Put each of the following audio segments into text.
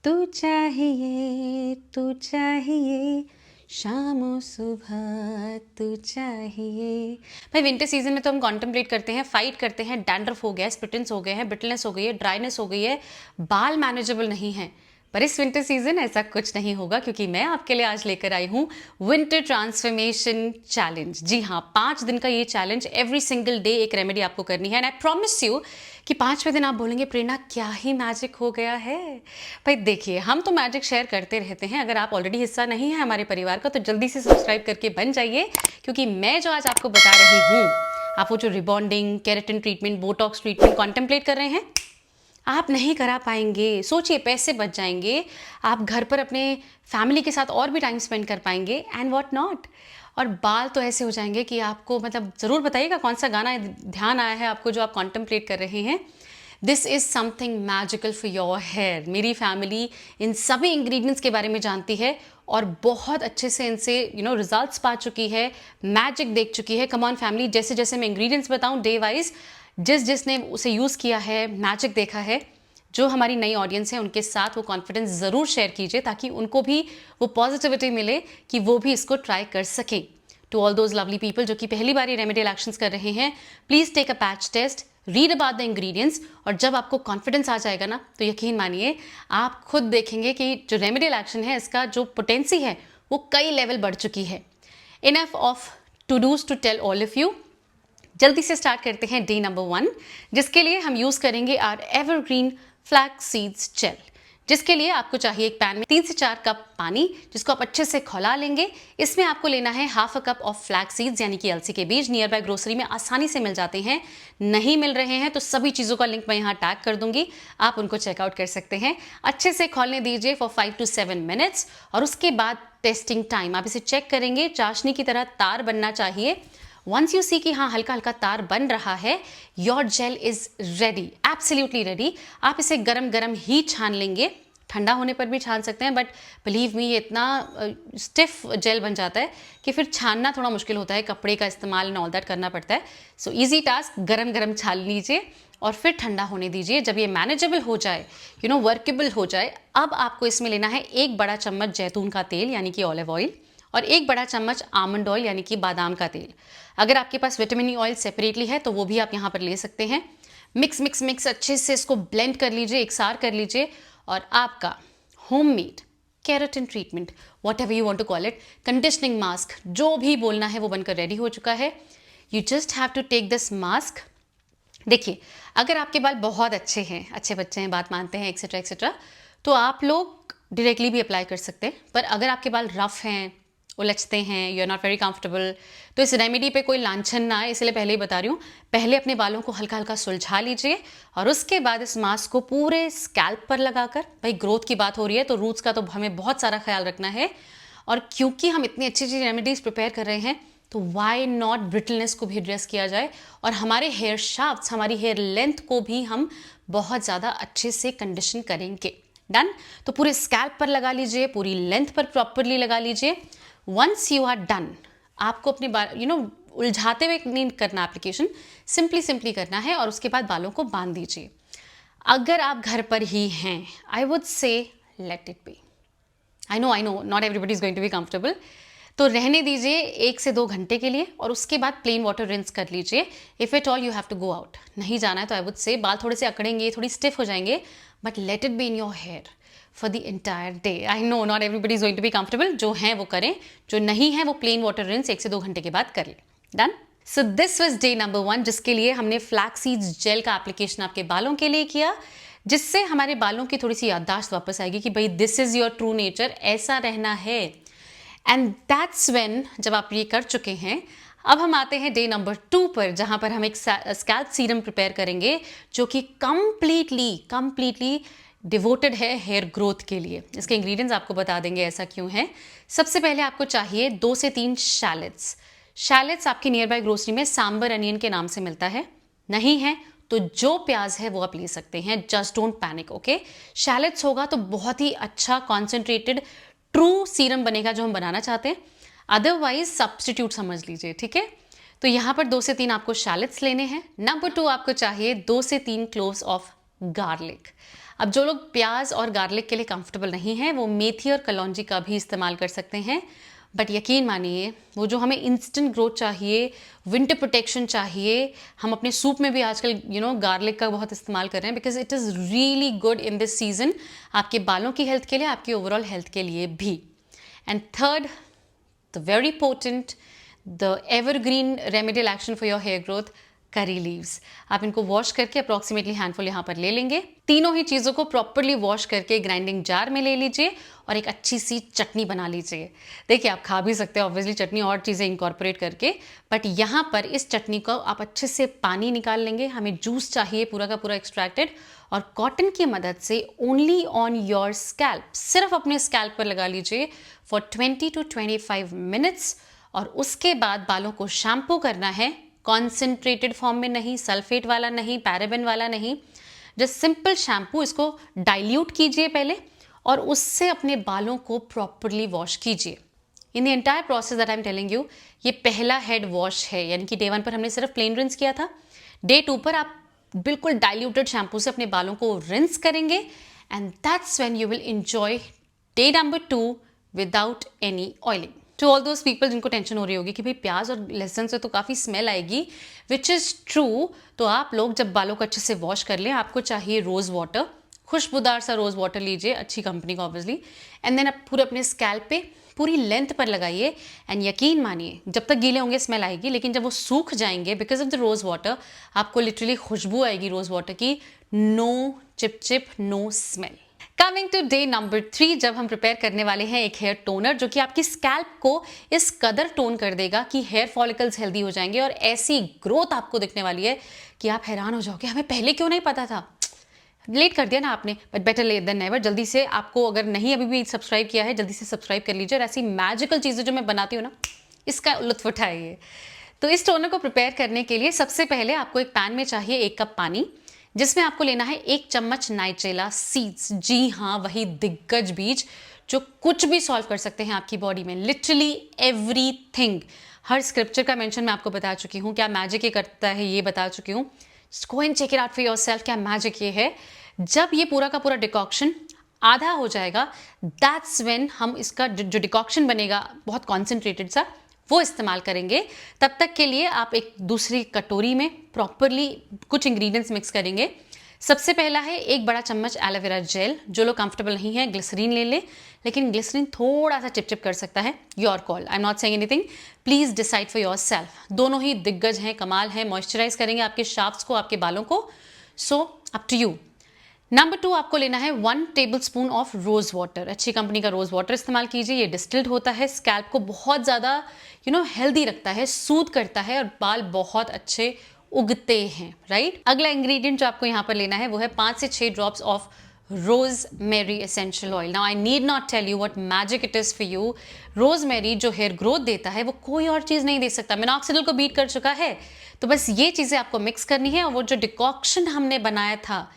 तू चाहिए शाम और सुबह तू चाहिए। भाई विंटर सीजन में तो हम कॉन्टेम्पलेट करते हैं, फाइट करते हैं, डैंड्रफ हो गया है, स्प्लिटेंस हो गए हैं, ब्रिटलनेस हो गई है, ड्राइनेस हो गई है, बाल मैनेजेबल नहीं है। पर इस विंटर सीजन ऐसा कुछ नहीं होगा, क्योंकि मैं आपके लिए आज लेकर आई हूँ विंटर ट्रांसफॉर्मेशन चैलेंज। जी हाँ, 5 दिन का ये चैलेंज, एवरी सिंगल डे एक रेमेडी आपको करनी है। एंड आई प्रॉमिस यू कि 5वें दिन आप बोलेंगे प्रेरणा क्या ही मैजिक हो गया है। भाई देखिए, हम तो मैजिक शेयर करते रहते हैं। अगर आप ऑलरेडी हिस्सा नहीं है हमारे परिवार का तो जल्दी से सब्सक्राइब करके बन जाइए, क्योंकि मैं जो आज आपको बता रही हूँ, आप वो जो rebonding, keratin treatment, Botox treatment contemplate कर रहे हैं, आप नहीं करा पाएंगे। सोचिए, पैसे बच जाएंगे, आप घर पर अपने फैमिली के साथ और भी टाइम स्पेंड कर पाएंगे एंड व्हाट नॉट। और बाल तो ऐसे हो जाएंगे कि आपको, मतलब ज़रूर बताइएगा कौन सा गाना ध्यान आया है आपको जो आप कॉन्टेम्पलेट कर रहे हैं। This is something magical for your hair. मेरी फैमिली इन सभी इंग्रेडिएंट्स के बारे में जानती है और बहुत अच्छे से इनसे रिजल्ट्स पा चुकी है, मैजिक देख चुकी है। कम ऑन फैमिली, जैसे जैसे मैं इंग्रेडिएंट्स बताऊं डे वाइज, जिसने उसे यूज़ किया है, मैजिक देखा है, जो हमारी नई ऑडियंस है उनके साथ वो कॉन्फिडेंस ज़रूर शेयर कीजिए, ताकि उनको भी वो पॉजिटिविटी मिले कि वो भी इसको ट्राई कर सकें। To all those lovely people जो कि पहली बार ये रेमेडियल एक्शंस कर रहे हैं, please take a patch test, read about the ingredients, और जब आपको कॉन्फिडेंस आ जाएगा ना, तो यकीन मानिए आप खुद देखेंगे कि जो रेमेडियल एक्शन है इसका जो पोटेंसी है वो कई लेवल बढ़ चुकी है। Enough of to dos to tell all of you. जल्दी से स्टार्ट करते हैं डे नंबर 1, जिसके लिए हम यूज़ करेंगे our evergreen flax seeds gel. जिसके लिए आपको चाहिए एक पैन में 3 से 4 कप पानी, जिसको आप अच्छे से खौला लेंगे। इसमें आपको लेना है half a cup of flax seeds, यानी कि अलसी के बीज। नियर बाय ग्रोसरी में आसानी से मिल जाते हैं। नहीं मिल रहे हैं तो सभी चीज़ों का लिंक मैं यहाँ टैग कर दूंगी, आप उनको चेकआउट कर सकते हैं। अच्छे से खौलने दीजिए फॉर 5 to 7 मिनट्स, और उसके बाद टेस्टिंग टाइम, आप इसे चेक करेंगे, चाशनी की तरह तार बनना चाहिए। वंस यू सी कि हाँ हल्का हल्का तार बन रहा है, your gel is ready, absolutely ready. आप इसे गरम गरम ही छान लेंगे, ठंडा होने पर भी छान सकते हैं, बट बिलीव मी ये इतना स्टिफ जेल बन जाता है कि फिर छानना थोड़ा मुश्किल होता है, कपड़े का इस्तेमाल एंड ऑल दैट करना पड़ता है। सो ईजी टास्क, गरम गरम छान लीजिए और फिर ठंडा होने दीजिए। जब ये मैनेजेबल हो जाए, वर्केबल हो जाए, अब आपको इसमें लेना है 1 बड़ा चम्मच जैतून का तेल, यानी कि ऑलिव ऑयल, और 1 बड़ा चम्मच आमंड ऑयल, यानी कि बादाम का तेल। अगर आपके पास विटामिन ई ऑयल सेपरेटली है तो वो भी आप यहाँ पर ले सकते हैं। मिक्स मिक्स मिक्स अच्छे से इसको ब्लेंड कर लीजिए, एकसार कर लीजिए, और आपका homemade keratin treatment, whatever you want to call it, conditioning mask, जो भी बोलना है वो बनकर रेडी हो चुका है। You just have to take this mask. देखिए, अगर आपके बाल बहुत अच्छे हैं, अच्छे बच्चे हैं, बात मानते हैं, एक्सेट्रा एक्सेट्रा, तो आप लोग डायरेक्टली भी अप्लाई कर सकते हैं। पर अगर आपके बाल रफ हैं, उलझते हैं, you are not very comfortable, तो इस रेमेडी पे कोई लांछन ना आए, इसलिए पहले ही बता रही हूँ, पहले अपने बालों को हल्का हल्का सुलझा लीजिए, और उसके बाद इस मास्क को पूरे स्कैल्प पर लगाकर, भाई ग्रोथ की बात हो रही है तो रूट्स का तो हमें बहुत सारा ख्याल रखना है, और क्योंकि हम इतनी अच्छी अच्छी रेमेडीज प्रिपेयर कर रहे हैं, तो वाई नॉट ब्रिटलनेस को भी एड्रेस किया जाए, और हमारे हेयर शाफ्ट्स, हमारी हेयर लेंथ को भी हम बहुत ज़्यादा अच्छे से कंडीशन करेंगे। डन? तो पूरे स्कैल्प पर लगा लीजिए, पूरी लेंथ पर प्रॉपरली लगा लीजिए। वंस यू आर डन, आपको अपने बाल उलझाते हुए नहीं करना, एप्लीकेशन सिंपली सिंपली करना है, और उसके बाद बालों को बांध दीजिए। अगर आप घर पर ही हैं, I would say let it be. I know not everybody is going to be comfortable, तो रहने दीजिए 1 से 2 घंटे के लिए, और उसके बाद प्लेन वाटर रिंस कर लीजिए। If it all you have to go out, नहीं जाना है तो आई वुड से बाल थोड़े से अकड़ेंगे, थोड़ी स्टिफ हो जाएंगे, but let it be in your hair for the entire day. I know not everybody is going to be comfortable, जो हैं वो करें, जो नहीं है वो प्लेन वाटर रिंस 1 से 2 घंटे के बाद कर ले। Done? So this was day number 1, जिसके लिए हमने फ्लैक्स सीड्स जेल का एप्लीकेशन आपके बालों के लिए किया, जिससे हमारे बालों की थोड़ी सी याददाश्त वापस आएगी कि भाई this is your true nature, ऐसा रहना है। एंड दैट्स व्हेन, जब आप ये कर चुके हैं, अब हम आते हैं डे नंबर 2 पर, जहां पर हम एक स्कैल्प सीरम प्रिपेयर करेंगे, जो कि कंप्लीटली डिवोटेड है हेयर ग्रोथ के लिए। इसके इंग्रेडिएंट्स आपको बता देंगे ऐसा क्यों है। सबसे पहले आपको चाहिए 2 से 3 शैलेट्स। शैलेट्स आपकी नियर बाय ग्रोसरी में सांबर अनियन के नाम से मिलता है, नहीं है तो जो प्याज है वो आप ले सकते हैं। Just don't panic, okay. शैलेट्स होगा तो बहुत ही अच्छा कॉन्सेंट्रेटेड ट्रू सीरम बनेगा जो हम बनाना चाहते हैं, अदरवाइज सब्सटीट्यूट समझ लीजिए, ठीक है। तो यहाँ पर 2 से 3 आपको शैलेट्स लेने हैं। नंबर 2 आपको चाहिए 2 से 3 क्लोव्स ऑफ गार्लिक। अब जो लोग प्याज और गार्लिक के लिए कंफर्टेबल नहीं हैं वो मेथी और कलौंजी का भी इस्तेमाल कर सकते हैं। बट यकीन मानिए वो जो हमें इंस्टेंट ग्रोथ चाहिए, विंटर प्रोटेक्शन चाहिए, हम अपने सूप में भी आजकल गार्लिक का बहुत इस्तेमाल कर रहे हैं because it is really good in this season, आपके बालों की हेल्थ के लिए, आपकी ओवरऑल हेल्थ के लिए भी। And third, the very potent, the evergreen remedial action for your hair growth, curry leaves. आप इनको वॉश करके अप्रॉक्सीमेटली हैंडफुल यहाँ पर ले लेंगे। तीनों ही चीज़ों को प्रॉपरली वॉश करके ग्राइंडिंग जार में ले लीजिए और एक अच्छी सी चटनी बना लीजिए। देखिए आप खा भी सकते हैं ऑब्वियसली चटनी और चीज़ें इंकॉर्पोरेट करके, बट यहाँ पर इस चटनी को आप अच्छे से पानी निकाल लेंगे, हमें जूस चाहिए पूरा का पूरा एक्सट्रैक्टेड, और कॉटन की मदद से ओनली ऑन योर स्कैल्प, सिर्फ अपने स्कैल्प पर लगा लीजिए फॉर 20 to 25 मिनट्स। और उसके बाद बालों को शैम्पू करना है, कॉन्सेंट्रेटेड फॉर्म में नहीं, सल्फेट वाला नहीं, पैराबेन वाला नहीं, जस्ट सिंपल शैम्पू। इसको डाइल्यूट कीजिए पहले और उससे अपने बालों को प्रॉपरली वॉश कीजिए। In the entire process that I am telling you, ये पहला हेड वॉश है, यानी कि डे 1 पर हमने सिर्फ प्लेन रिंस किया था, डे 2 पर आप बिल्कुल डाइल्यूटेड शैम्पू से अपने बालों को रिंस करेंगे and that's when you will enjoy day number 2 without any oiling. To all those people जिनको टेंशन हो रही होगी कि भाई प्याज और लहसुन से तो काफ़ी स्मेल आएगी, विच इज़ ट्रू, तो आप लोग जब बालों को अच्छे से वॉश कर लें, आपको चाहिए रोज़ वाटर, खुशबूदार सा रोज़ वाटर लीजिए, अच्छी कंपनी का ऑब्वियसली, एंड देन आप पूरे अपने स्कैल्प पे पूरी लेंथ पर लगाइए। एंड यकीन मानिए जब तक गीले होंगे स्मेल आएगी, लेकिन जब वो सूख जाएंगे because of the rose water, आपको लिटरली खुशबू आएगी रोज़ वाटर की, no chip chip, no smell. Coming to day number 3, जब हम प्रिपेयर करने वाले हैं एक हेयर टोनर जो कि आपकी स्कैल्प को इस कदर टोन कर देगा कि हेयर फॉलिकल्स हेल्दी हो जाएंगे और ऐसी ग्रोथ आपको दिखने वाली है कि आप हैरान हो जाओगे, हमें पहले क्यों नहीं पता था। लेट कर दिया ना आपने, but better late than never. जल्दी से, आपको अगर नहीं अभी भी सब्सक्राइब किया है, जल्दी से सब्सक्राइब कर लीजिए और ऐसी मैजिकल चीज़ें जो मैं बनाती हूँ ना, इसका लुत्फ उठाइए। तो इस टोनर को प्रिपेयर करने के लिए सबसे पहले आपको एक पैन में चाहिए 1 कप पानी, जिसमें आपको लेना है 1 चम्मच नाइट्रेला सीड्स। जी हाँ, वही दिग्गज बीज जो कुछ भी सॉल्व कर सकते हैं आपकी बॉडी में, लिटरली एवरीथिंग। हर स्क्रिप्चर का मेंशन मैं आपको बता चुकी हूँ, क्या मैजिक ये करता है ये बता चुकी हूँ। Go and check it out for yourself, क्या मैजिक ये है। जब ये पूरा का पूरा डिकॉक्शन आधा हो जाएगा, दैट्स व्हेन हम इसका जो डिकॉक्शन बनेगा बहुत कॉन्सेंट्रेटेड सा, वो इस्तेमाल करेंगे। तब तक के लिए आप एक दूसरी कटोरी में प्रॉपरली कुछ इंग्रेडिएंट्स मिक्स करेंगे। सबसे पहला है 1 बड़ा चम्मच एलोवेरा जेल। जो लोग कंफर्टेबल नहीं है ग्लिसरीन ले लें, लेकिन ग्लिसरीन थोड़ा सा चिपचिप कर सकता है, your call, I am not saying anything, please decide for your self. दोनों ही दिग्गज हैं, कमाल है, मॉइस्चराइज करेंगे आपके शाफ्ट्स को, आपके बालों को, so up to you. Number 2, आपको लेना है 1 टेबलस्पून ऑफ रोज़ वाटर। अच्छी कंपनी का रोज़ वाटर इस्तेमाल कीजिए, ये डिस्टिल्ड होता है, स्कैल्प को बहुत ज़्यादा हेल्दी रखता है, सूद करता है और बाल बहुत अच्छे उगते हैं, राइट। अगला इंग्रेडिएंट जो आपको यहाँ पर लेना है वो है 5 से 6 drops of rosemary essential oil. Now I need not tell you what magic it is for you. Rosemary जो हेयर ग्रोथ देता है वो कोई और चीज़ नहीं दे सकता, मिनॉक्सिडिल को बीट कर चुका है। तो बस ये चीज़ें आपको मिक्स करनी है और वो जो डिकॉक्शन हमने बनाया था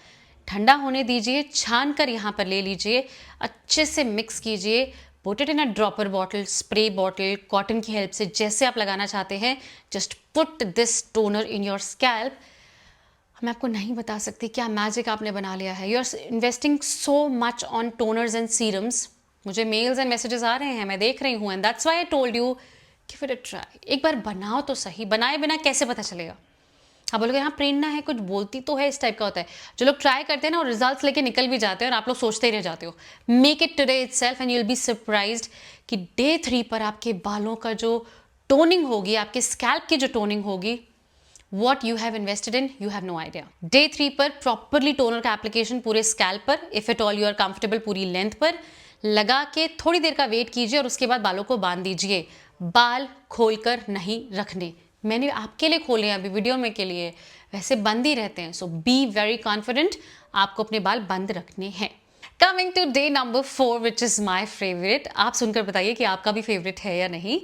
ठंडा होने दीजिए, छान कर यहाँ पर ले लीजिए, अच्छे से मिक्स कीजिए, put it in a dropper bottle, spray bottle, cotton की हेल्प से जैसे आप लगाना चाहते हैं, just put this toner in your scalp. मैं आपको नहीं बता सकती क्या मैजिक आपने बना लिया है। You are investing so much on toners and serums. मुझे मेल्स एंड मैसेजेस आ रहे हैं, मैं देख रही हूँ, and that's why I told you give it a try. एक बार बनाओ तो सही, बनाए बिना कैसे पता चलेगा। आप बोलोगे हाँ प्रेरणा है, कुछ बोलती तो है, इस टाइप का होता है। जो लोग ट्राई करते हैं ना और रिजल्ट्स लेके निकल भी जाते हैं और आप लोग सोचते ही रह जाते हो। Make it today itself and you will be surprised कि डे 3 पर आपके बालों का जो टोनिंग होगी, आपके स्कैल्प की जो टोनिंग होगी, what you have invested in, you have no idea. Day 3 पर प्रॉपरली टोनर का एप्लीकेशन पूरे स्कैल्प पर, if at all you are comfortable, पूरी लेंथ पर लगा के थोड़ी देर का वेट कीजिए और उसके बाद बालों को बांध दीजिए। बाल खोलकर नहीं रखने, मैंने आपके लिए खोले हैं अभी वीडियो में के लिए, वैसे बंद ही रहते हैं। सो बी वेरी कॉन्फिडेंट, आपको अपने बाल बंद रखने हैं। Coming to day number 4 which is my favourite. आप सुनकर बताइए कि आपका भी फेवरेट है या नहीं।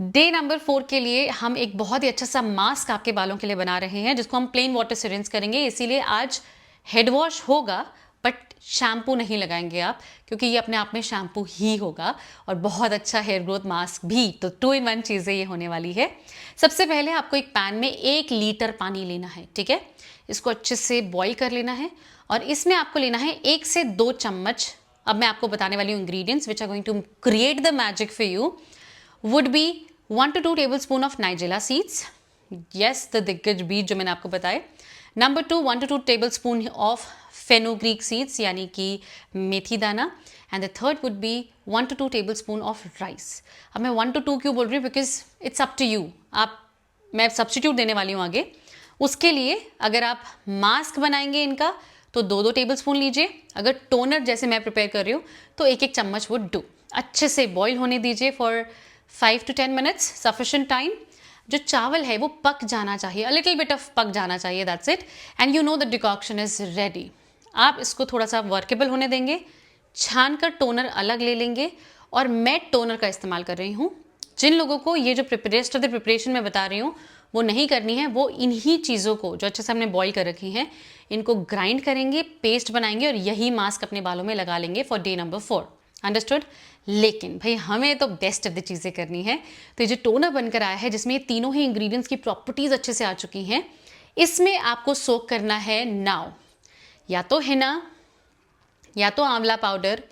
डे नंबर 4 के लिए हम एक बहुत ही अच्छा सा मास्क आपके बालों के लिए बना रहे हैं, जिसको हम प्लेन वाटर से रिंस करेंगे। इसीलिए आज हेड वॉश होगा बट शैम्पू नहीं लगाएंगे आप, क्योंकि ये अपने आप में शैम्पू ही होगा और बहुत अच्छा हेयर ग्रोथ मास्क भी। तो 2 in 1 चीज़ें ये होने वाली है। सबसे पहले आपको एक पैन में 1 लीटर पानी लेना है, ठीक है। इसको अच्छे से बॉईल कर लेना है और इसमें आपको लेना है 1 से 2 चम्मच, अब मैं आपको बताने वाली हूँ ingredients which are going to create the magic for you, would be 1 to 2 tablespoon of nigella seeds, yes the दिग्गज बीज जो मैंने आपको बताए। Number 2, 1 to 2 tablespoon of fenugreek seeds यानी कि मेथी दाना। And the third would be 1 to 2 tablespoon of rice. अब मैं 1 to 2 क्यों बोल रही हूँ, because it's up to you, मैं सब्सटीट्यूट देने वाली हूँ आगे। उसके लिए अगर आप मास्क बनाएंगे इनका तो 2-2 टेबलस्पून लीजिए, अगर टोनर जैसे मैं प्रिपेयर कर रही हूँ तो 1-1 चम्मच वुड डू। अच्छे से बॉईल होने दीजिए for 5 to 10 minutes, sufficient time. जो चावल है वो पक जाना चाहिए, अ लिटिल बिट ऑफ पक जाना चाहिए, that's it, and you know the decoction is ready. आप इसको थोड़ा सा वर्केबल होने देंगे, छान कर टोनर अलग ले लेंगे, और मैं टोनर का इस्तेमाल कर रही हूँ। जिन लोगों को ये जो रेस्ट ऑफ द प्रिपरेशन मैं बता रही हूँ वो नहीं करनी है, वो इन्हीं चीज़ों को जो अच्छे से हमने बॉईल कर रखी हैं इनको ग्राइंड करेंगे, पेस्ट बनाएंगे और यही मास्क अपने बालों में लगा लेंगे फॉर डे नंबर 4। अंडरस्टूड? लेकिन भाई हमें तो बेस्ट ऑफ द चीज़ें करनी है, तो ये जो टोनर बनकर आया है जिसमें ये तीनों ही इंग्रेडिएंट्स की प्रॉपर्टीज़ अच्छे से आ चुकी हैं, इसमें आपको सोक करना है नाउ या तो हिना, या तो आंवला पाउडर,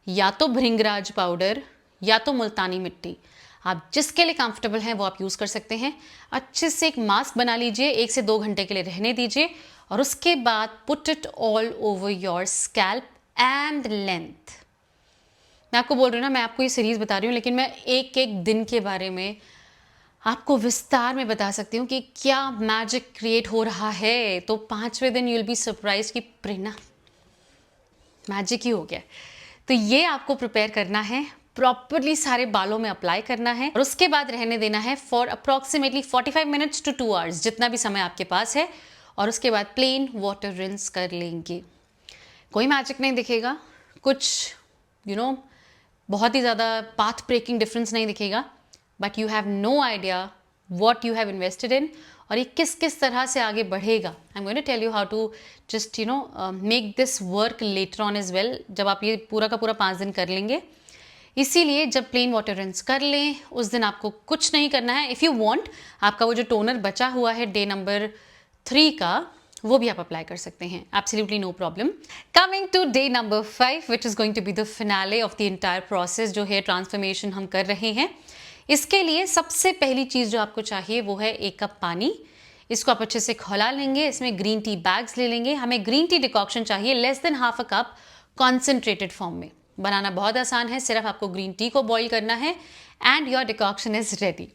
या तो भृंगराज पाउडर, या तो मुल्तानी मिट्टी। आप जिसके लिए कंफर्टेबल हैं वो आप यूज़ कर सकते हैं। अच्छे से एक मास्क बना लीजिए, 1 से 2 घंटे के लिए रहने दीजिए, और उसके बाद put it all over your scalp and length. मैं आपको बोल रही हूँ ना, मैं आपको ये सीरीज़ बता रही हूँ, लेकिन मैं एक एक दिन के बारे में आपको विस्तार में बता सकती हूँ कि क्या मैजिक क्रिएट हो रहा है। तो 5वें दिन यू विल बी सरप्राइज कि प्रेरणा मैजिक ही हो गया। तो ये आपको प्रिपेयर करना है, प्रॉपरली सारे बालों में अप्लाई करना है, और उसके बाद रहने देना है for approximately 45 minutes to 2 hours, जितना भी समय आपके पास है, और उसके बाद प्लेन वाटर रिंस कर लेंगे। कोई मैजिक नहीं दिखेगा, कुछ बहुत ही ज़्यादा पाथ ब्रेकिंग डिफरेंस नहीं दिखेगा, but you have no idea what you have invested in, और ये किस किस तरह से आगे बढ़ेगा। I am going to tell you how to just make this work later on as well, जब आप ये पूरा का पूरा 5 दिन कर लेंगे। इसीलिए जब प्लेन वाटर रिंस कर लें उस दिन आपको कुछ नहीं करना है। इफ़ यू वांट, आपका वो जो टोनर बचा हुआ है डे नंबर 3 का, वो भी आप अप्लाई कर सकते हैं, absolutely no problem. Coming to day number 5 which is going to be the finale of the entire process, जो हेयर ट्रांसफॉर्मेशन हम कर रहे हैं। इसके लिए सबसे पहली चीज़ जो आपको चाहिए वो है 1 कप पानी। इसको आप अच्छे से खौला लेंगे, इसमें ग्रीन टी बैग्स ले लेंगे। हमें ग्रीन टी डिकॉक्शन चाहिए less than half a cup, concentrated form में। बनाना बहुत आसान है, सिर्फ आपको ग्रीन टी को बॉईल करना है and your decoction is ready.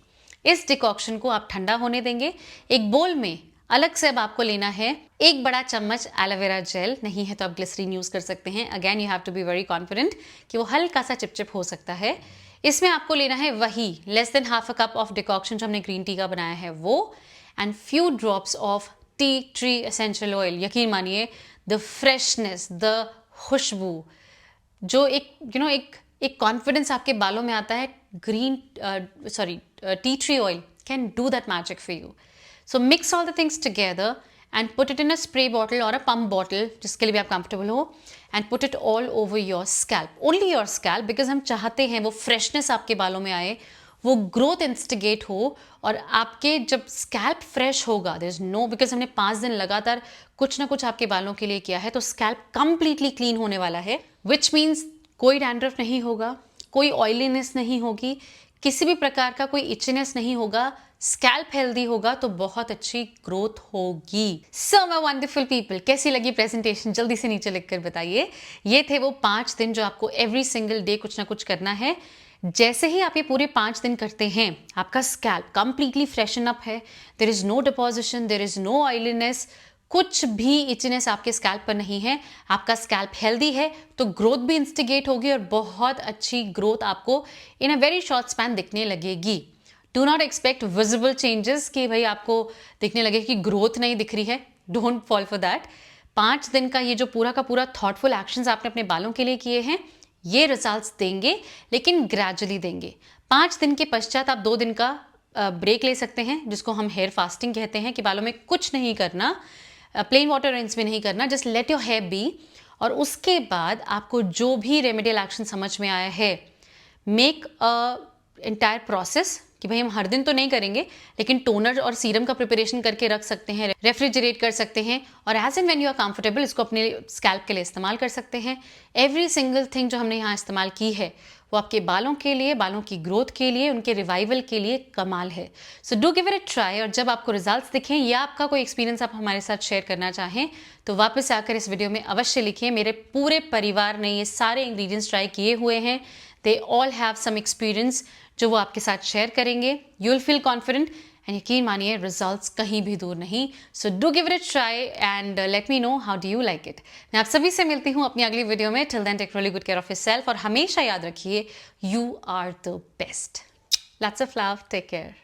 इस डिकॉक्शन को आप ठंडा होने देंगे। एक बोल में अलग से अब आपको लेना है 1 बड़ा चम्मच एलोवेरा जेल, नहीं है तो आप ग्लिसरीन यूज कर सकते हैं। Again you have to be very confident कि वो हल्का सा चिपचिप हो सकता है। इसमें आपको लेना है वही less than half a cup of decoction जो हमने ग्रीन टी का बनाया है वो, and few drops of tea tree essential oil. यकीन मानिए द फ्रेशनेस, द खुशबू, जो एक कॉन्फिडेंस आपके बालों में आता है, tea tree oil can do that magic for you. So mix all the things together and put it in a spray bottle और अ पम्प बॉटल, जिसके लिए भी आप कंफर्टेबल हो, and put it all over your scalp, only your scalp, because हम चाहते हैं वो फ्रेशनेस आपके बालों में आए, वो ग्रोथ इंस्टिगेट हो, और आपके जब स्कैल्प फ्रेश होगा, देयर इज नो, बिकॉज हमने 5 दिन लगातार कुछ ना कुछ आपके बालों के लिए किया है, तो स्कैल्प कंप्लीटली क्लीन होने वाला है, विच मीन्स कोई डैंड्रफ नहीं होगा, कोई ऑयलीनेस नहीं होगी, किसी भी प्रकार का कोई इचनेस नहीं होगा, स्कैल्प हेल्दी होगा, तो बहुत अच्छी ग्रोथ होगी। सो माय वंडरफुल पीपल, कैसी लगी प्रेजेंटेशन जल्दी से नीचे लिखकर बताइए। ये थे वो 5 दिन जो आपको एवरी सिंगल डे कुछ ना कुछ करना है। जैसे ही आप ये पूरे 5 दिन करते हैं, आपका स्कैल्प कंप्लीटली फ्रेशन अप है, there is no deposition, there is no oiliness, कुछ भी इचनेस आपके स्कैल्प पर नहीं है, आपका स्कैल्प हेल्दी है, तो ग्रोथ भी इंस्टिगेट होगी और बहुत अच्छी ग्रोथ आपको इन अ वेरी शॉर्ट स्पैन दिखने लगेगी। Do not expect visible changes कि भाई आपको दिखने लगे कि ग्रोथ नहीं दिख रही है, डोंट फॉल फॉर दैट। 5 दिन का ये जो पूरा का पूरा थॉटफुल एक्शंस आपने अपने बालों के लिए किए हैं, ये रिजल्ट्स देंगे, लेकिन ग्रेजुअली देंगे। 5 दिन के पश्चात आप 2 दिन का ब्रेक ले सकते हैं, जिसको हम हेयर फास्टिंग कहते हैं, कि बालों में कुछ नहीं करना, प्लेन वाटर रिंस भी नहीं करना, just let your hair be. और उसके बाद आपको जो भी रेमेडियल एक्शन समझ में आया है, मेक अ एंटायर प्रोसेस कि भाई हम हर दिन तो नहीं करेंगे, लेकिन टोनर और सीरम का प्रिपरेशन करके रख सकते हैं, रेफ्रिजरेट कर सकते हैं और as and when you are comfortable इसको अपने स्कैल्प के लिए इस्तेमाल कर सकते हैं। एवरी सिंगल थिंग जो हमने यहाँ इस्तेमाल की है वो आपके बालों के लिए, बालों की ग्रोथ के लिए, उनके रिवाइवल के लिए कमाल है। सो do give it a try, और जब आपको रिजल्ट्स दिखें या आपका कोई एक्सपीरियंस आप हमारे साथ शेयर करना चाहें तो वापस आकर इस वीडियो में अवश्य लिखिए। मेरे पूरे परिवार ने ये सारे इंग्रेडिएंट्स ट्राई किए हुए हैं, they all have some experience जो वो आपके साथ शेयर करेंगे। You will feel confident and यकीन मानिए रिजल्ट्स कहीं भी दूर नहीं। So do give it a try and let me know how do you like it. मैं आप सभी से मिलती हूँ अपनी अगली वीडियो में। Till then take really good care of yourself और हमेशा याद रखिए you are the best. Lots of love, take care.